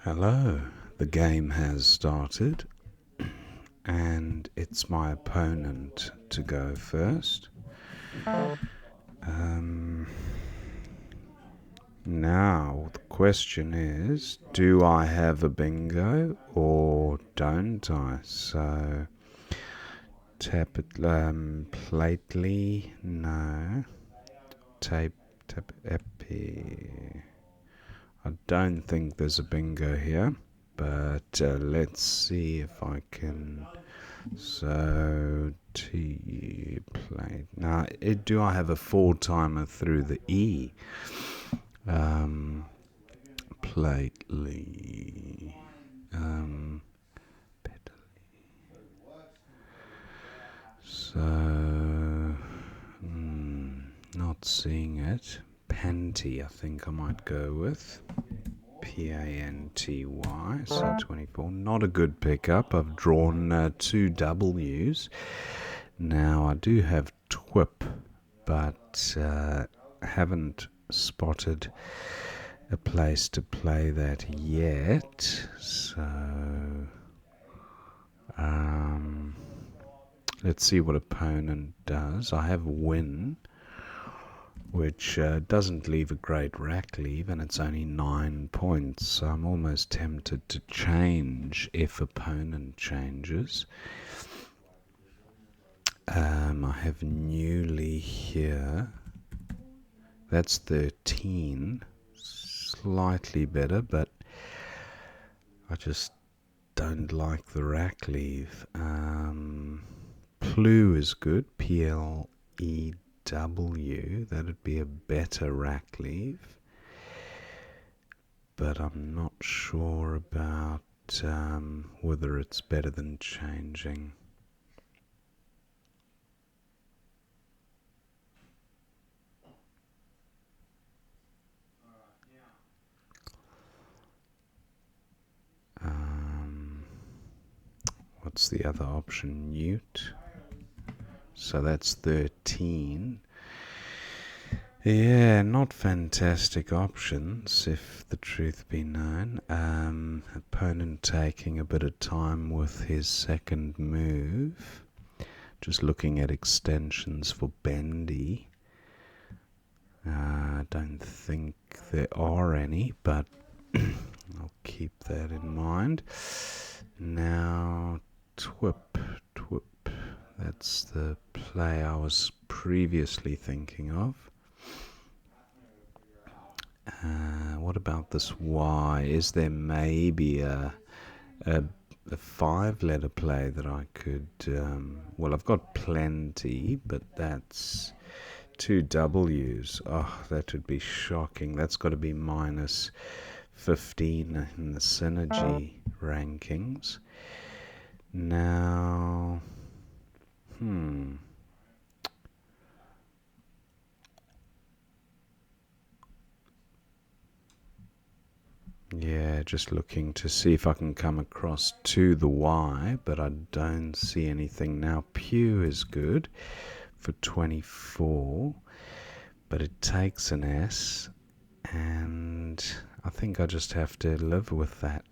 Hello, the game has started and it's my opponent to go first. Now, the question is, do I have a bingo or don't I? So, tap it, Plately, no. Tap epi. I don't think there's a bingo here, but let's see if I can. So T plate. Now, do I have a four timer through the E? Plately. So, not seeing it. Panty, I think I might go with. Panty, so 24. Not a good pickup. I've drawn two W's. Now, I do have twip, but haven't spotted a place to play that yet. So, let's see what opponent does. I have win, which doesn't leave a great rack leave, and it's only 9 points. So I'm almost tempted to change if opponent changes. I have newly here. That's 13. Slightly better, but I just don't like the rack leave. Plu is good. Plew. That'd be a better rack leave. But I'm not sure about whether it's better than changing. What's the other option? Newt. So that's 13. Yeah, not fantastic options, if the truth be known. Opponent taking a bit of time with his second move. Just looking at extensions for bendy. I don't think there are any, but I'll keep that in mind. Now, twip. That's the play I was previously thinking of. What about this Y? Is there maybe a 5-letter play that I could... well, I've got plenty, but that's 2 W's. Oh, that would be shocking. That's got to be minus 15 in the synergy rankings. Now... Yeah, just looking to see if I can come across to the Y, but I don't see anything now. Pew is good for 24, but it takes an S, and I think I just have to live with that.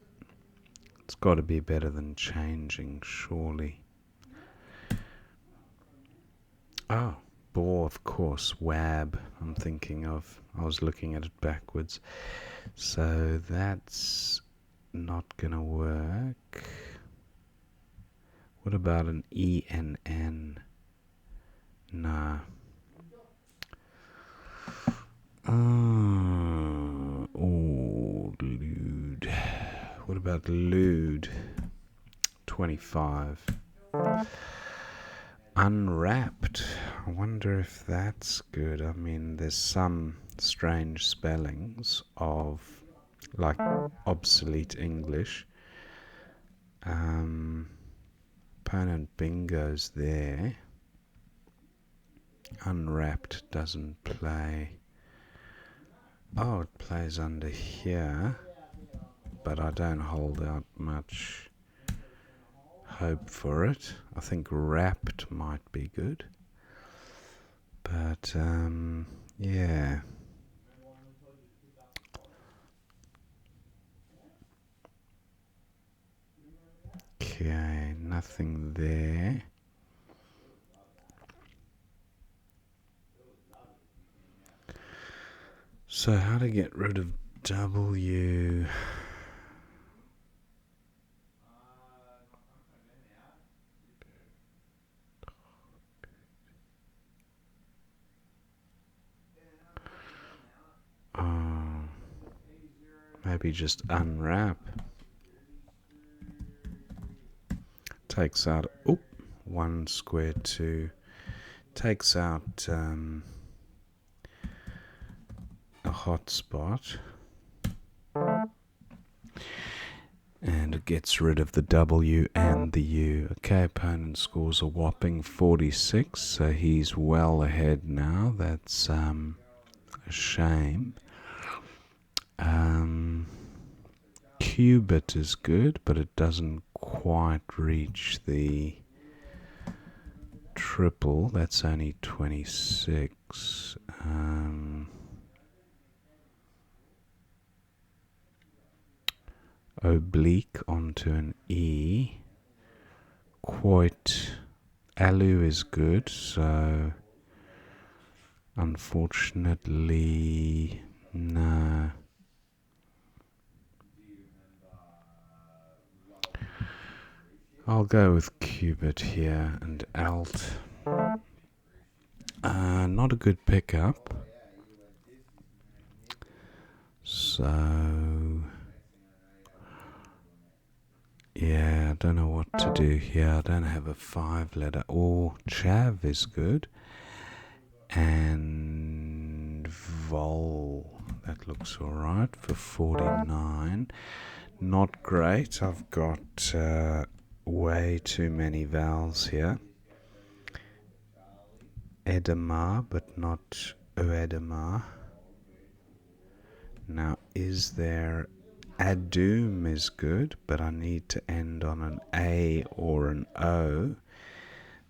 It's got to be better than changing, surely. Oh, Boar, of course. Wab, I'm thinking of. I was looking at it backwards. So that's not gonna work. What about an ENN? Nah. Lewd. What about lewd? 25. Unwrapped. I wonder if that's good. I mean, there's some strange spellings of, like, obsolete English. Opponent bingo's there. Unwrapped doesn't play. Oh, it plays under here, but I don't hold out much hope for it. I think wrapped might be good, but yeah. nothing there. So how to get rid of W? Maybe just unwrap. Takes out, 1 square 2. Takes out a hotspot. And it gets rid of the W and the U. Okay, opponent scores a whopping 46, so he's well ahead now. That's a shame. Qubit is good, but it doesn't quite reach the triple. That's only 26. Oblique onto an E. Quite. Alu is good, so unfortunately, no. I'll go with Qubit here and Alt. Not a good pickup. So, yeah, I don't know what to do here. I don't have a 5-letter. Or Chav is good. And Vol. That looks alright for 49. Not great. I've got way too many vowels here. Edema, but not Oedema. Now, is there Adum is good, but I need to end on an A or an O.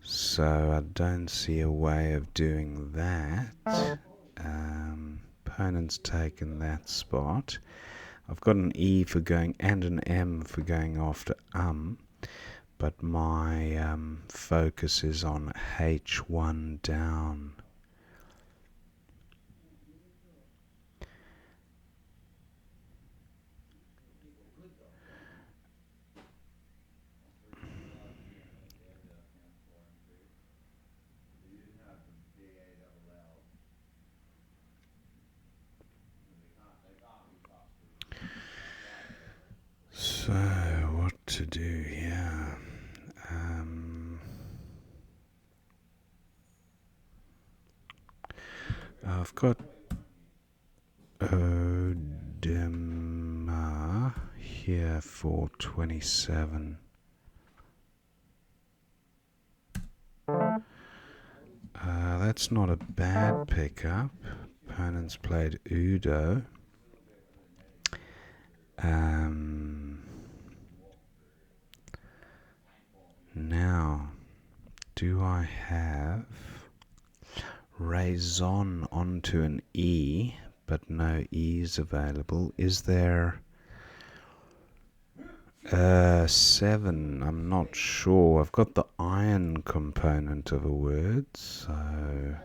So I don't see a way of doing that. Opponent's taken that spot. I've got an E for going and an M for going after but my focus is on H1 down. So, what to do here? I've got Odema here for 27. That's not a bad pickup. Opponents played Udo. Now, do I have raison onto an E, but no E's available? Is there 7? I'm not sure. I've got the iron component of a word, so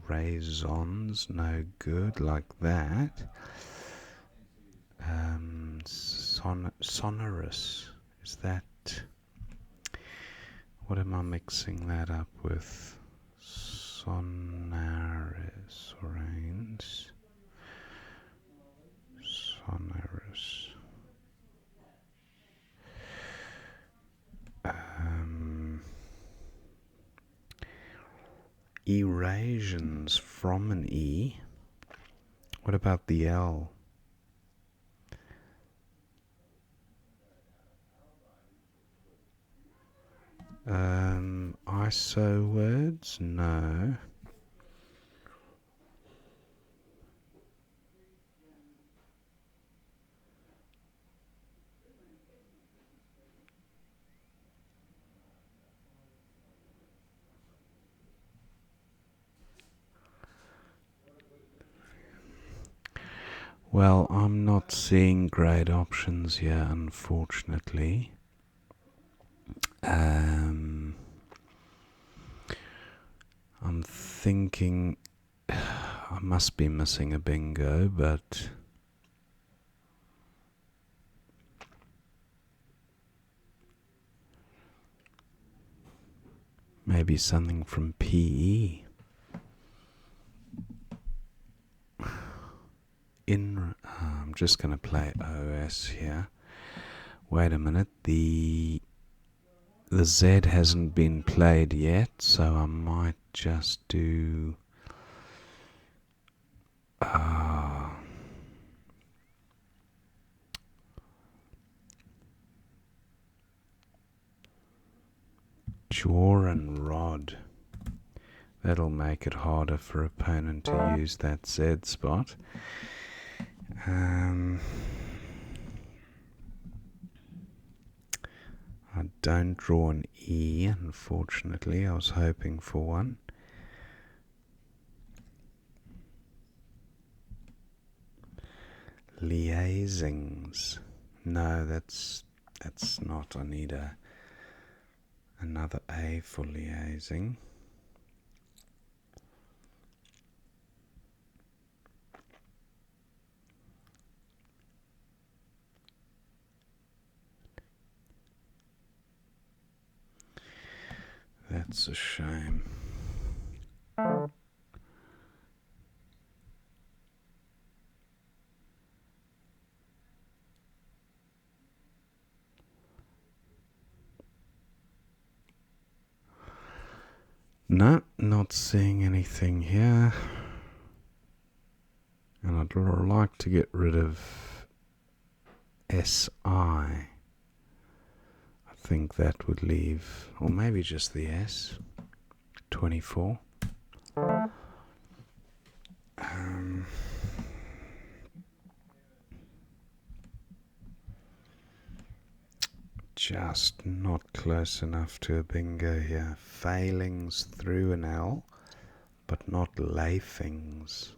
raisons, no good like that. Sonorous, is that, what am I mixing that up with? Sonorous, rains, sonorous. Erasions from an E. What about the L? ISO words? No. Well, I'm not seeing great options here, unfortunately. I'm thinking I must be missing a bingo, but maybe something from PE. I'm just going to play OS here. Wait a minute, the Z hasn't been played yet, so I might just do jaw and rod. That'll make it harder for opponent to use that Z spot. I don't draw an E, unfortunately. I was hoping for one. Liaisings. No, that's not. I need another A for liaising. That's a shame. No, not seeing anything here. And I'd like to get rid of SI. I think that would leave, or maybe just the S. 24. Just not close enough to a bingo here. Failings through an L, but not lafings.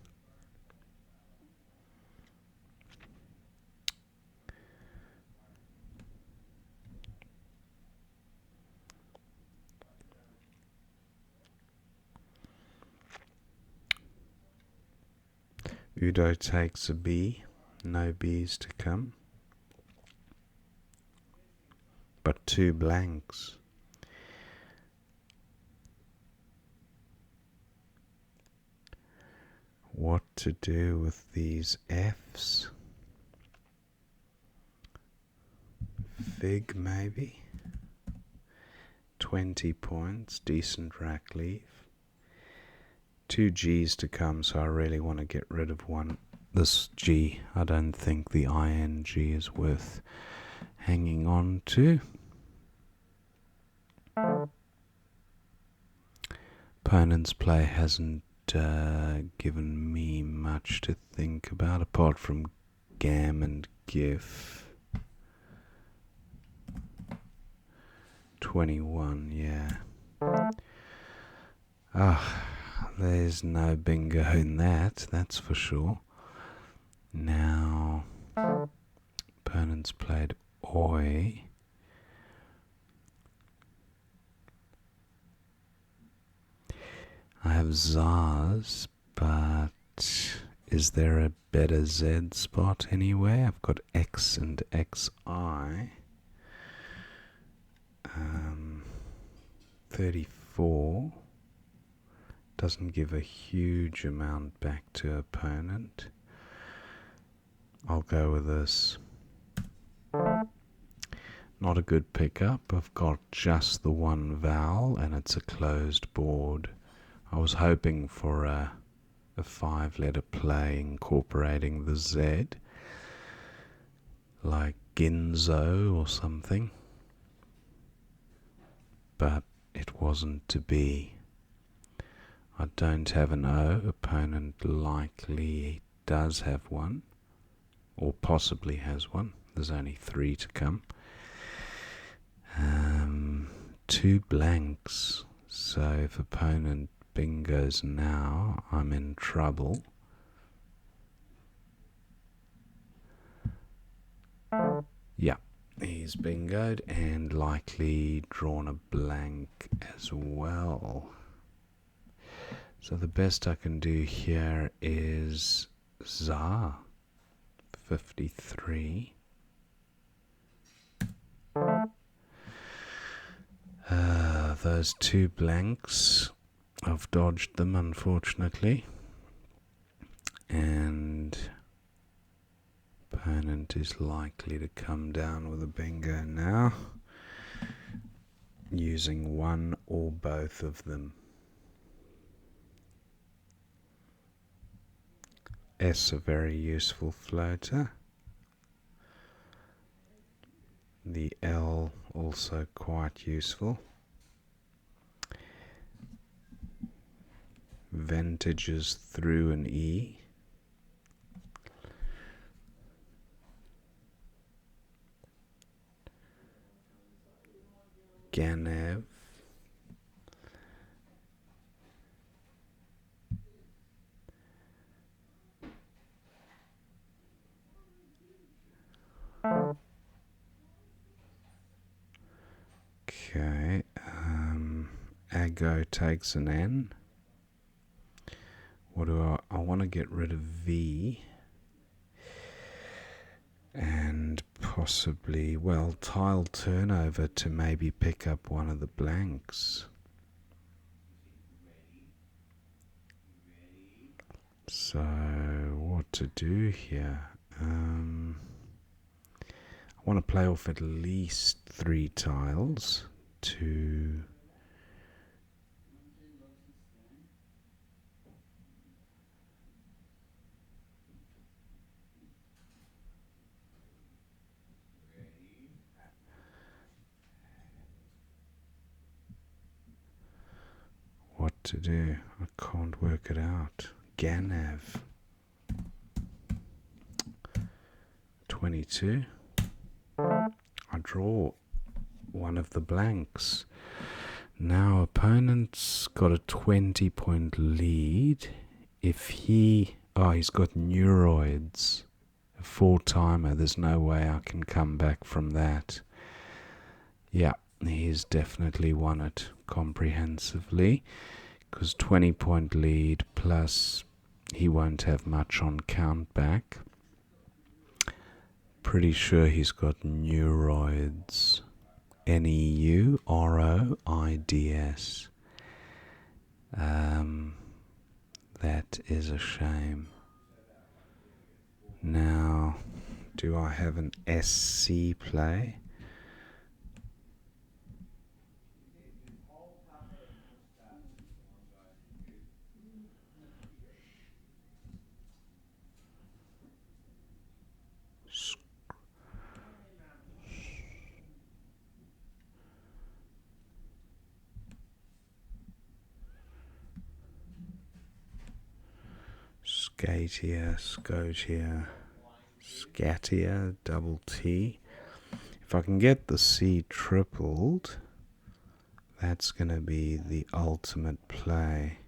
Udo takes a B. No B's to come. But 2 blanks. What to do with these F's? Fig, maybe? 20 points. Decent rack leave. 2 G's to come, so I really want to get rid of one. This G, I don't think the ING is worth hanging on to. Opponent's play hasn't given me much to think about apart from Gam and GIF. 21, yeah. There's no bingo in that's for sure. Now, opponent's played Oi. I have Zaz, but is there a better Z spot anywhere? I've got X and XI. 34 doesn't give a huge amount back to opponent. I'll go with this. Not a good pickup. I've got just the one vowel and it's a closed board. I was hoping for a 5-letter play incorporating the Z, like Ginzo or something, but it wasn't to be. I don't have an O. Opponent likely does have one, or possibly has one. There's only 3 to come. 2 blanks, so if opponent bingos now, I'm in trouble. He's bingoed and likely drawn a blank as well. So the best I can do here is Za 53. Those two blanks, I've dodged them unfortunately, and opponent is likely to come down with a bingo now, using one or both of them. S, a very useful floater. The L, also quite useful. Vantages through an E. Ganev. Okay, Ago takes an N. What do I want to get rid of V and possibly, well, tile turnover to maybe pick up one of the blanks. So what to do here? I want to play off at least 3 tiles to what to do. I can't work it out. Ganev 22. I draw one of the blanks. Now opponent's got a 20-point lead. If he's got neuroids, a 4-timer, there's no way I can come back from that. Yeah, he's definitely won it comprehensively, because 20-point lead plus he won't have much on count back. Pretty sure he's got neuroids. Neuroids. That is a shame. Now, do I have an SC play? Skatia, Scotia, Scatia, double T. If I can get the C tripled, that's going to be the ultimate play.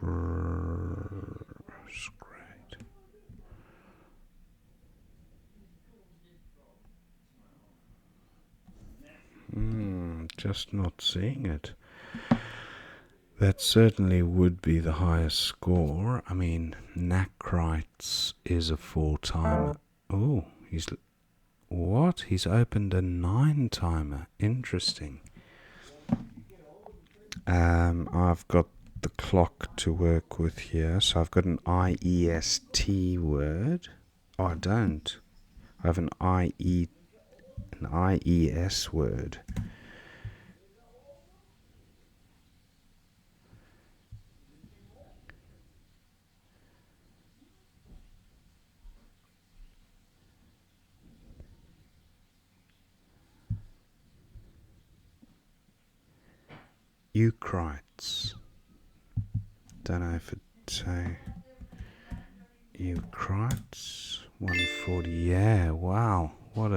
Great. Just not seeing it. That certainly would be the highest score. I mean, Nacrites is a 4-timer. Oh, he's opened a 9-timer. Interesting. I've got the clock to work with here, so I've got an IEST word. Oh, I don't. I have an IES word. Eucrites. Don't know if it's Eucrites. 140. Yeah, wow. What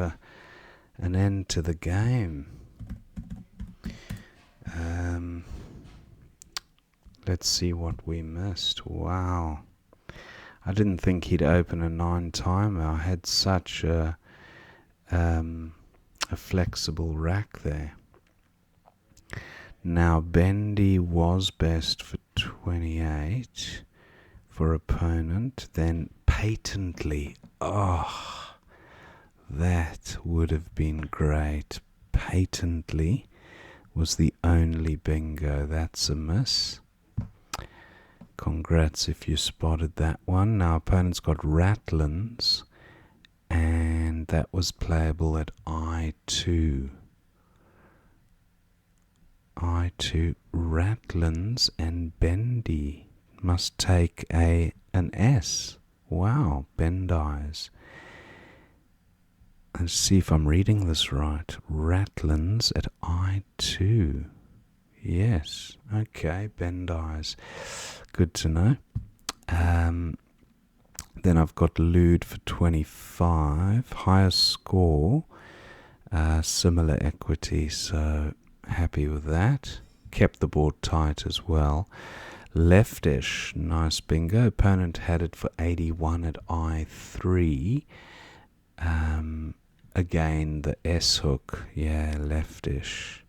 an end to the game. Let's see what we missed. Wow. I didn't think he'd open a 9-timer. I had such a flexible rack there. Now, Bendy was best for 28 for opponent. Then patently. Oh, that would have been great. Patently was the only bingo. That's a miss. Congrats if you spotted that one. Now, opponent's got Ratlins, and that was playable at I2. I2, Ratlins and Bendy must take an S. Wow, Bendies. Let's see if I'm reading this right. Ratlins at I2. Yes, okay, Bendies. Good to know. Then I've got Lude for 25. Higher score, similar equity, so happy with that. Kept the board tight as well. Leftish, nice bingo. Opponent had it for 81 at I3. Again, the S hook, yeah, leftish.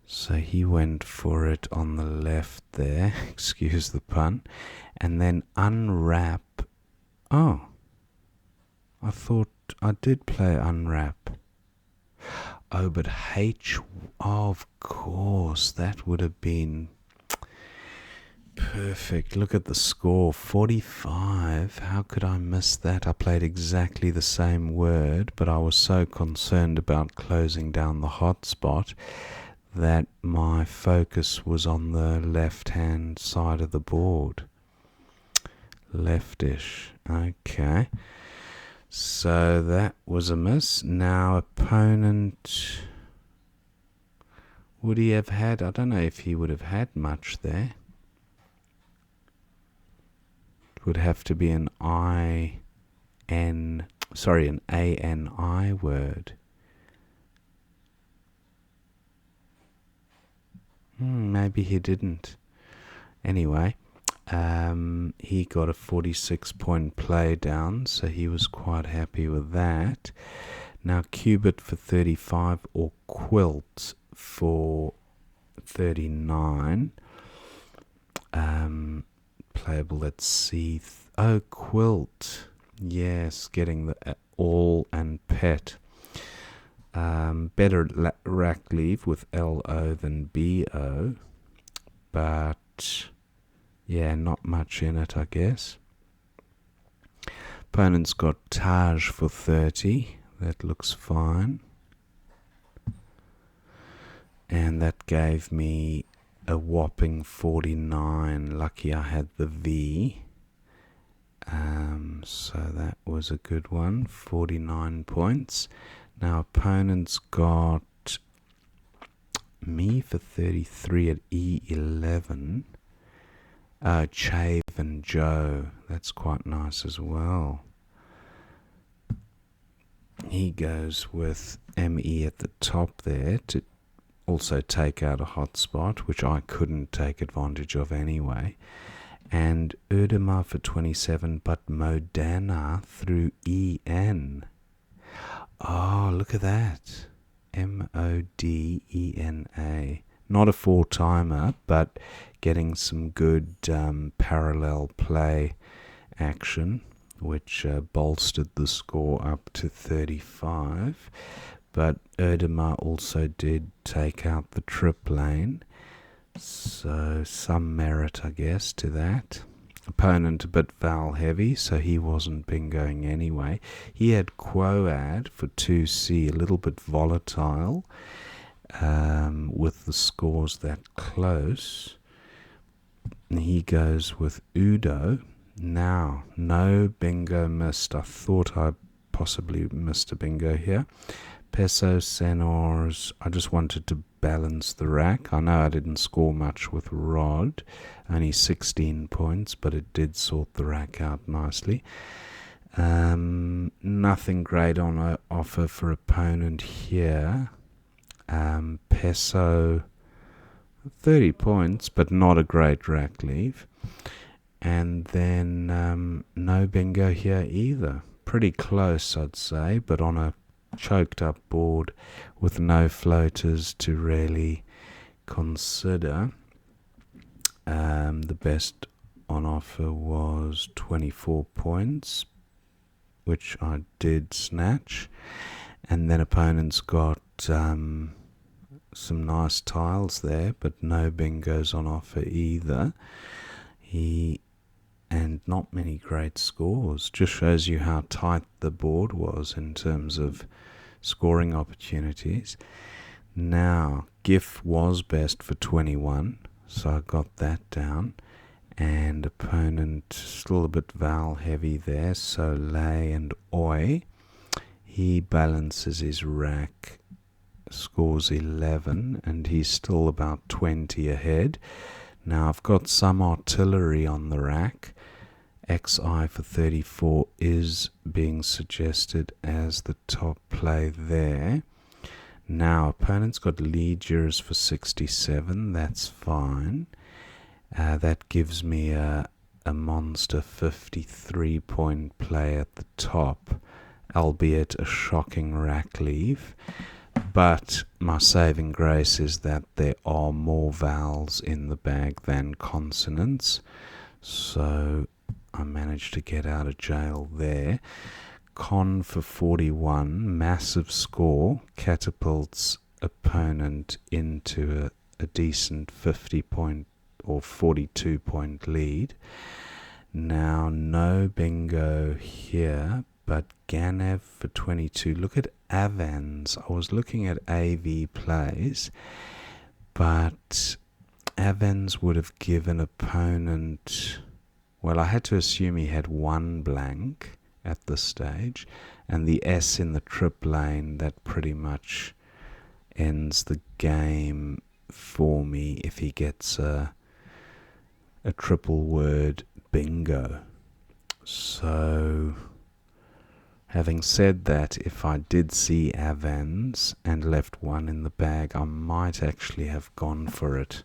So he went for it on the left there, excuse the pun. And then unwrap. Oh, I thought I did play unwrap. Oh, but H, oh, of course, that would have been perfect. Look at the score, 45. How could I miss that? I played exactly the same word, but I was so concerned about closing down the hotspot that my focus was on the left-hand side of the board. Leftish. Okay. So that was a miss. Now opponent, would he have had, I don't know if he would have had much there. It would have to be an an ANI word. Maybe he didn't. Anyway, he got a 46-point play down, so he was quite happy with that. Now, Cubit for 35 or Quilt for 39. Playable at C. Oh, Quilt. Yes, getting the all and pet. Better rack leave with LO than BO, but yeah, not much in it, I guess. Opponent's got Taj for 30. That looks fine. And that gave me a whopping 49. Lucky I had the V. So that was a good one. 49 points. Now opponent's got me for 33 at E11. Chave and Joe. That's quite nice as well. He goes with ME at the top there to also take out a hotspot, which I couldn't take advantage of anyway. And Erdema for 27, but Modena through EN. Oh, look at that. MODENA. Not a 4-timer, but getting some good parallel play action, which bolstered the score up to 35. But Erdema also did take out the trip lane, so some merit, I guess, to that. Opponent a bit foul heavy, so he wasn't bingoing anyway. He had Quoad for 2C, a little bit volatile with the scores that close. And he goes with Udo. Now, no bingo missed. I thought I possibly missed a bingo here. Peso, Senors, I just wanted to balance the rack. I know I didn't score much with Rod, only 16 points, but it did sort the rack out nicely. Nothing great on offer for opponent here. Peso, 30 points, but not a great rack leave. And then no bingo here either. Pretty close, I'd say, but on a choked up board with no floaters to really consider. The best on offer was 24 points, which I did snatch. And then opponents got some nice tiles there, but no bingos on offer either. And not many great scores. Just shows you how tight the board was in terms of scoring opportunities. Now, GIF was best for 21, so I got that down. And opponent still a bit Val heavy there, so Lay and Oi. He balances his rack, scores 11, and he's still about 20 ahead. Now I've got some artillery on the rack. XI for 34 is being suggested as the top play there. Now opponent's got Legiers for 67, that's fine. That gives me a monster 53 point play at the top, albeit a shocking rack leave. But my saving grace is that there are more vowels in the bag than consonants, so I managed to get out of jail there. Con for 41, massive score, catapults opponent into a decent 50 point or 42 point lead. Now no bingo here, but Ganev for 22. Look at Avans. I was looking at AV plays, but Avans would have given opponent... Well, I had to assume he had one blank at this stage, and the S in the trip lane, that pretty much ends the game for me if he gets a triple word bingo. So, having said that, if I did see Avans and left one in the bag, I might actually have gone for it.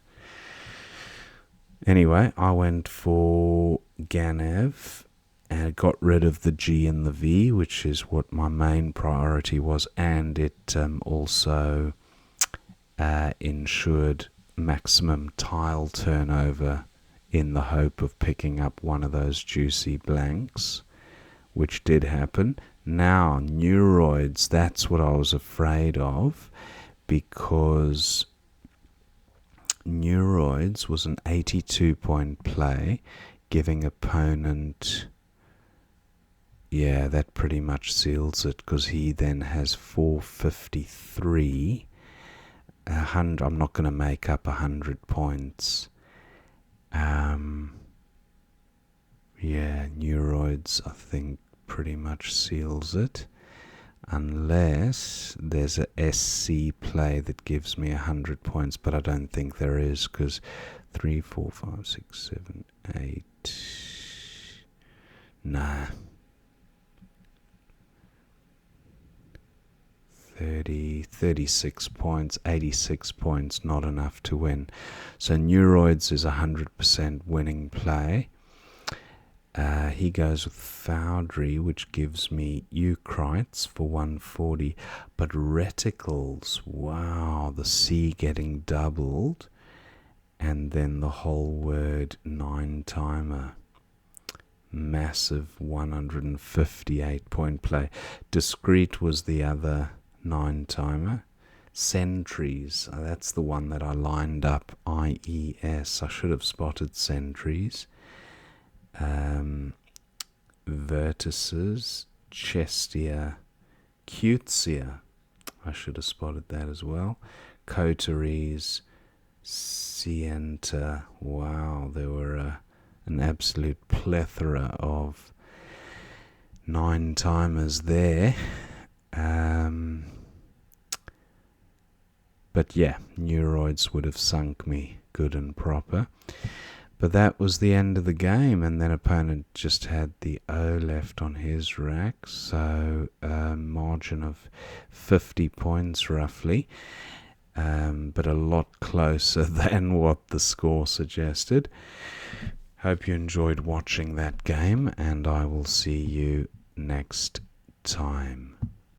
Anyway, I went for Ganev and got rid of the G and the V, which is what my main priority was, and it also ensured maximum tile turnover in the hope of picking up one of those juicy blanks, which did happen. Now, Neuroids, that's what I was afraid of, because Neuroids was an 82 point play, giving opponent... Yeah, that pretty much seals it, because he then has 453. I'm not going to make up 100 points. Yeah, Neuroids, I think, pretty much seals it. Unless there's a SC play that gives me 100 points, but I don't think there is, because 3, 4, 5, 6, 7, 8... Nah. 36 points, 86 points, not enough to win. So Neuroids is 100% winning play. He goes with Foundry, which gives me Eucrites for 140. But Reticles, wow, the C getting doubled. And then the whole word 9-timer. Massive 158 point play. Discreet was the other 9-timer. Sentries, that's the one that I lined up, IES. I should have spotted Sentries. Vertices, Chestia, Cutia, I should have spotted that as well. Coteries, Sienta, wow, there were an absolute plethora of 9-timers there. But yeah, Neuroids would have sunk me good and proper. But that was the end of the game, and then opponent just had the O left on his rack, so a margin of 50 points roughly. but a lot closer than what the score suggested. Hope you enjoyed watching that game, and I will see you next time.